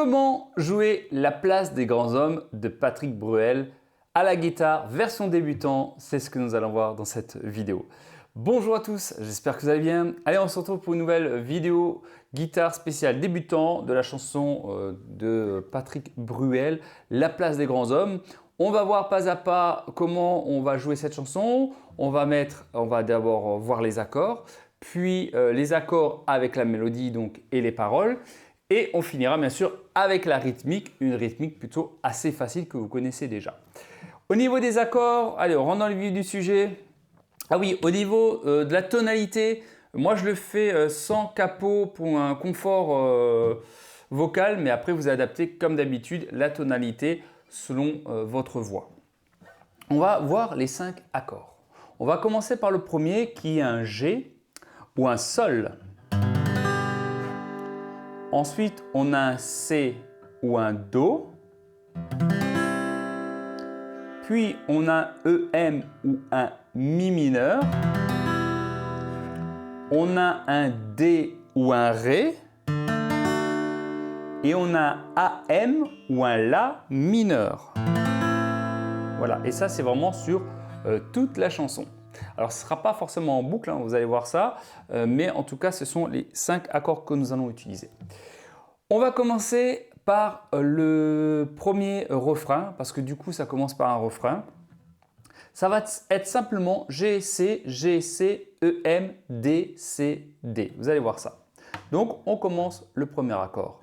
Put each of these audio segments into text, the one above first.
Comment jouer La place des grands hommes de Patrick Bruel à la guitare version débutant? C'est ce que nous allons voir dans cette vidéo. Bonjour à tous, j'espère que vous allez bien. Allez, on se retrouve pour une nouvelle vidéo guitare spéciale débutant de la chanson de Patrick Bruel, La place des grands hommes. On va voir pas à pas comment on va jouer cette chanson. On va d'abord voir les accords, puis les accords avec la mélodie donc, et les paroles. Et on finira bien sûr avec la rythmique, une rythmique plutôt assez facile que vous connaissez déjà. Au niveau des accords, allez, on rentre dans le vif du sujet. Ah oui, au niveau de la tonalité, moi je le fais sans capot pour un confort vocal, mais après vous adaptez comme d'habitude la tonalité selon votre voix. On va voir les 5 accords. On va commencer par le premier qui est un G ou un Sol. Ensuite, on a un C ou un Do. Puis, on a un EM ou un Mi mineur. On a un D ou un Ré. Et on a un AM ou un La mineur. Voilà, et ça, c'est vraiment sur toute la chanson. Alors, ce ne sera pas forcément en boucle, hein, vous allez voir ça, mais en tout cas, ce sont les 5 accords que nous allons utiliser. On va commencer par le premier refrain, parce que du coup, ça commence par un refrain. Ça va être simplement G, C, G, C, E, M, D, C, D. Vous allez voir ça. Donc, on commence le premier accord.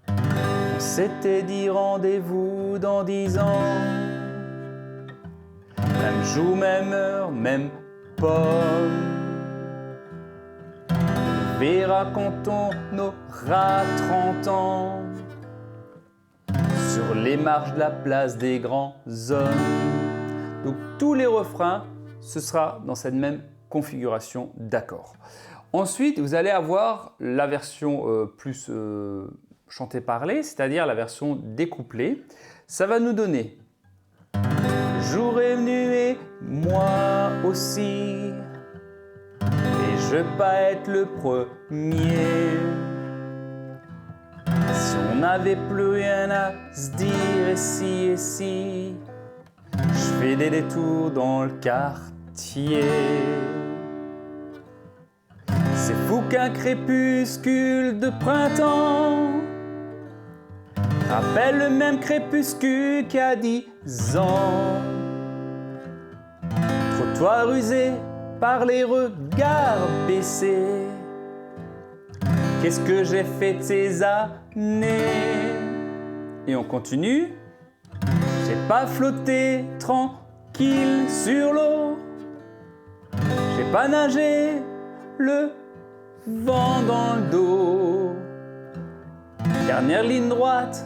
On s'était dit rendez-vous dans 10 ans. Même jour, même heure, même pomme. On verra quand on aura 30 ans. Sur les marches de la place des grands hommes. Donc tous les refrains, ce sera dans cette même configuration d'accords. Ensuite, vous allez avoir la version plus chantée parlée, c'est-à-dire la version découplée. Ça va nous donner jour est venu et moi aussi, et je veux pas être le premier. Si on n'avait plus rien à se dire et si, je fais des détours dans le quartier. C'est fou qu'un crépuscule de printemps rappelle le même crépuscule qu'il y a 10 ans. Trottoir usé par les regards baissés. Qu'est-ce que j'ai fait de ces années? Et on continue. J'ai pas flotté tranquille sur l'eau. J'ai pas nagé le vent dans le dos. Dernière ligne droite,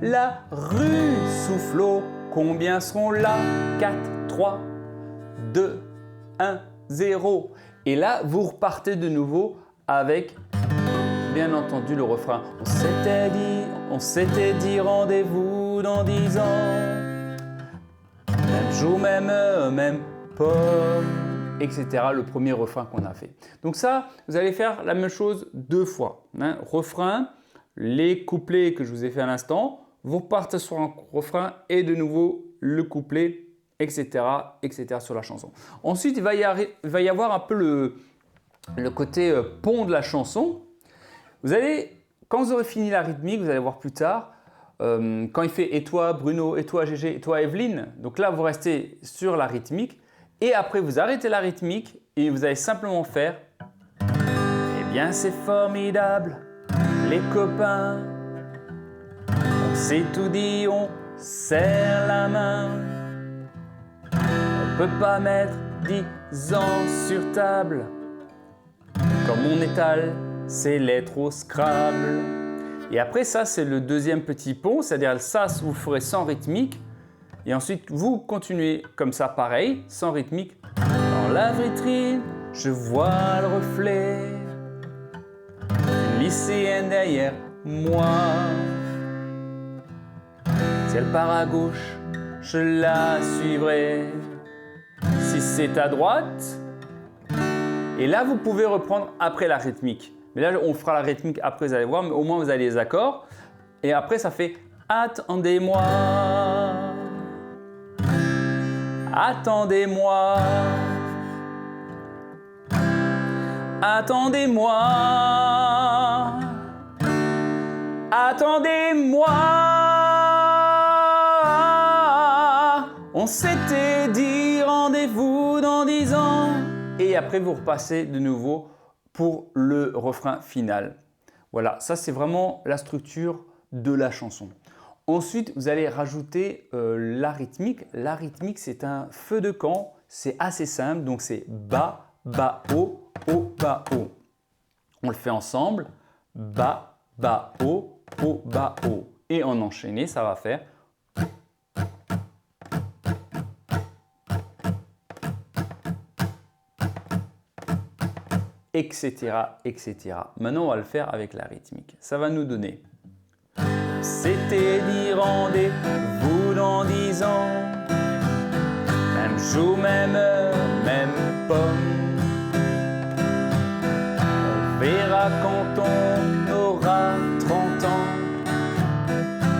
la rue soufflot. Combien seront là? 4, 3, 2, 1, 0. Et là, vous repartez de nouveau avec, bien entendu, le refrain. On s'était dit rendez-vous dans 10 ans. Même jour, même heure, même pomme, etc. Le premier refrain qu'on a fait. Donc ça, vous allez faire la même chose 2 fois. Hein. Refrain, les couplets que je vous ai fait à l'instant, vous repartez sur un refrain et de nouveau le couplet, etc., etc. sur la chanson. Ensuite, il va y avoir un peu le côté pont de la chanson. Quand vous aurez fini la rythmique, vous allez voir plus tard, quand il fait « et toi Bruno, et toi Gégé, et toi Evelyne », donc là vous restez sur la rythmique et après vous arrêtez la rythmique et vous allez simplement faire « Eh bien c'est formidable les copains, on s'est tout dit, on serre la main, on peut pas mettre 10 ans sur table, comme on étale ces lettres au Scrabble. » Et après ça, c'est le deuxième petit pont, c'est-à-dire ça, vous le ferez sans rythmique. Et ensuite, vous continuez comme ça, pareil, sans rythmique. Dans la vitrine, je vois le reflet d'une lycéenne derrière moi. Si elle part à gauche, je la suivrai. Si c'est à droite, et là, vous pouvez reprendre après la rythmique. Mais là, on fera la rythmique après, vous allez voir, mais au moins vous avez les accords. Et après, ça fait attendez-moi. Attendez-moi. Attendez-moi. Attendez-moi. On s'était dit rendez-vous dans 10 ans. Et après, vous repassez de nouveau pour le refrain final. Voilà, ça c'est vraiment la structure de la chanson. Ensuite, vous allez rajouter la rythmique. La rythmique, c'est un feu de camp. C'est assez simple. Donc, c'est bas, bas, haut, bas, haut. On le fait ensemble. Bas, bas, haut, bas, haut. Et en enchaîné, ça va faire. Etc., etc. Maintenant, on va le faire avec la rythmique. Ça va nous donner. C'était dit rendez-vous dans 10 ans. Même jour, même heure, même pomme. On verra quand on aura 30 ans.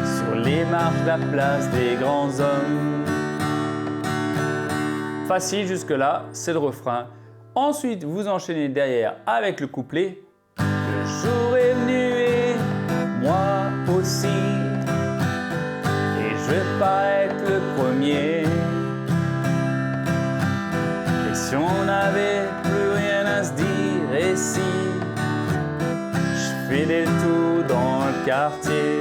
Sur les marches de la place des grands hommes. Facile jusque-là, c'est le refrain. Ensuite, vous enchaînez derrière avec le couplet. Le jour est venu et moi aussi. Et je vais pas être le premier. Et si on n'avait plus rien à se dire, et si je fais des tours dans le quartier.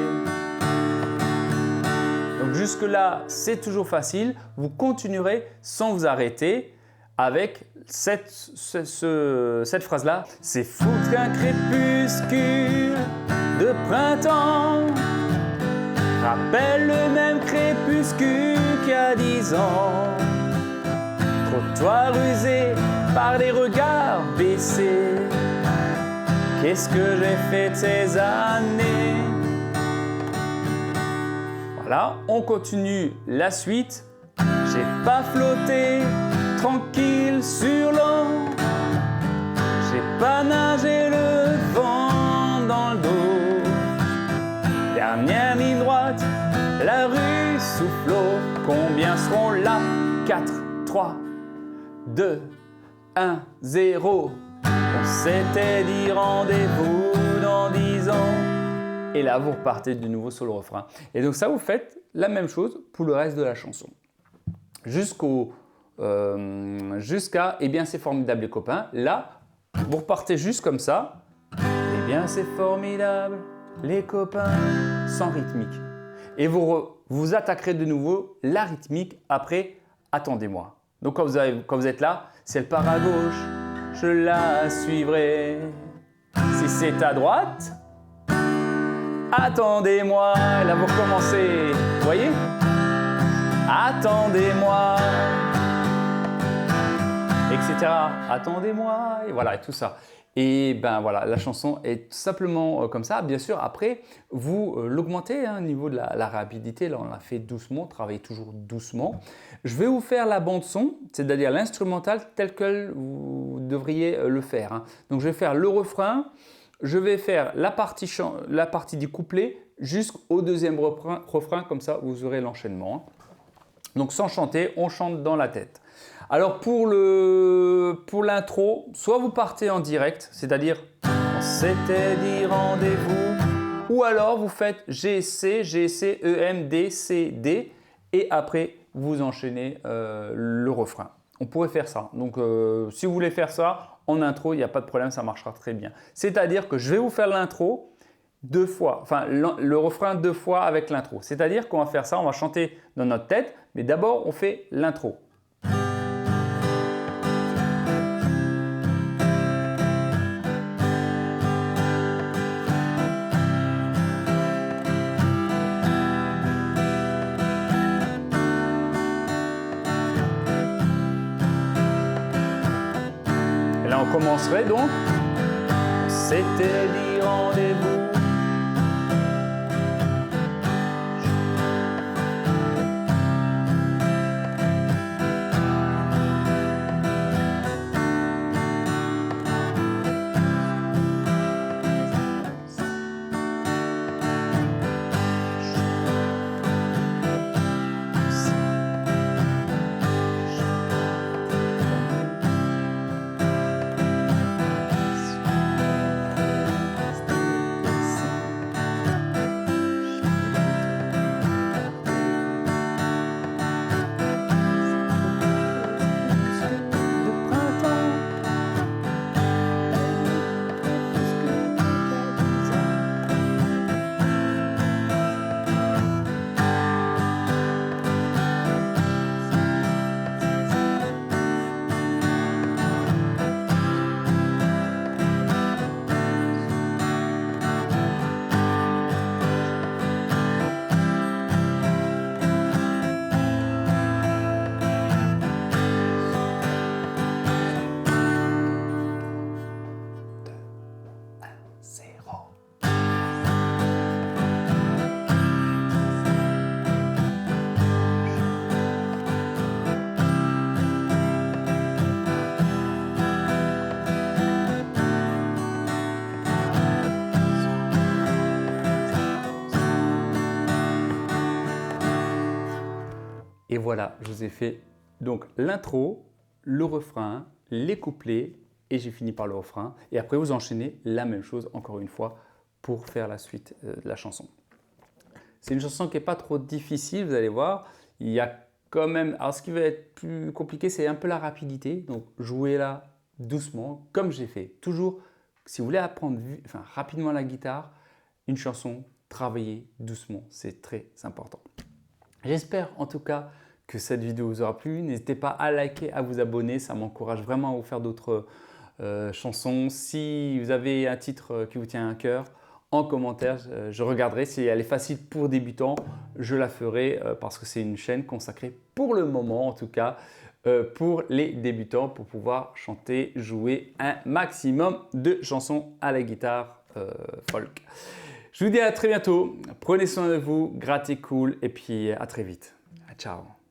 Donc jusque-là, c'est toujours facile. Vous continuerez sans vous arrêter avec cette phrase-là. C'est fou qu'un crépuscule de printemps rappelle le même crépuscule qu'il y a 10 ans. Trottoir usé par des regards baissés. Qu'est-ce que j'ai fait de ces années? Voilà, on continue la suite. J'ai pas flotté tranquille sur l'eau. J'ai pas nagé le vent dans le dos. Dernière ligne droite, la rue soufflot. Combien seront là? 4, 3, 2, 1, 0. On s'était dit rendez-vous dans 10 ans. Et là, vous repartez de nouveau sur le refrain. Et donc ça, vous faites la même chose pour le reste de la chanson. Jusqu'à eh bien c'est formidable les copains. Là, vous repartez juste comme ça. Eh bien c'est formidable les copains, sans rythmique. Et vous attaquerez de nouveau la rythmique après attendez-moi. Donc quand vous êtes là, si elle part à gauche, je la suivrai. Si c'est à droite, attendez-moi. Et là vous recommencez. Vous voyez? Attendez-moi. Etc. Attendez-moi. Et voilà, et tout ça. Et ben voilà, la chanson est simplement comme ça. Bien sûr, après, vous l'augmentez au niveau de la rapidité. Là, on l'a fait doucement, travaillez toujours doucement. Je vais vous faire la bande son, c'est-à-dire l'instrumental tel que vous devriez le faire. Donc, je vais faire le refrain. Je vais faire la partie du couplet jusqu'au deuxième refrain. Comme ça, vous aurez l'enchaînement. Donc, sans chanter, on chante dans la tête. Alors pour l'intro, soit vous partez en direct, c'est-à-dire on s'était dit rendez-vous, ou alors vous faites G, C, E, M, D, C, D, et après vous enchaînez le refrain. On pourrait faire ça. Donc si vous voulez faire ça en intro, il n'y a pas de problème, ça marchera très bien. C'est-à-dire que je vais vous faire l'intro 2 fois, enfin le refrain 2 fois avec l'intro. C'est-à-dire qu'on va faire ça, on va chanter dans notre tête, mais d'abord on fait l'intro. On commencerait donc. C'était dit rendez-vous. Et voilà, je vous ai fait donc l'intro, le refrain, les couplets et j'ai fini par le refrain. Et après, vous enchaînez la même chose encore une fois pour faire la suite de la chanson. C'est une chanson qui n'est pas trop difficile, vous allez voir. Il y a quand même… Alors, ce qui va être plus compliqué, c'est un peu la rapidité. Donc, jouez-la doucement, comme j'ai fait. Toujours, si vous voulez apprendre rapidement la guitare, une chanson, travaillez doucement. C'est très important. J'espère en tout cas que cette vidéo vous aura plu. N'hésitez pas à liker, à vous abonner. Ça m'encourage vraiment à vous faire d'autres chansons. Si vous avez un titre qui vous tient à cœur, en commentaire, je regarderai. Si elle est facile pour débutants, je la ferai parce que c'est une chaîne consacrée pour le moment en tout cas pour les débutants pour pouvoir chanter, jouer un maximum de chansons à la guitare folk. Je vous dis à très bientôt. Prenez soin de vous, grattez cool et puis à très vite. Ciao.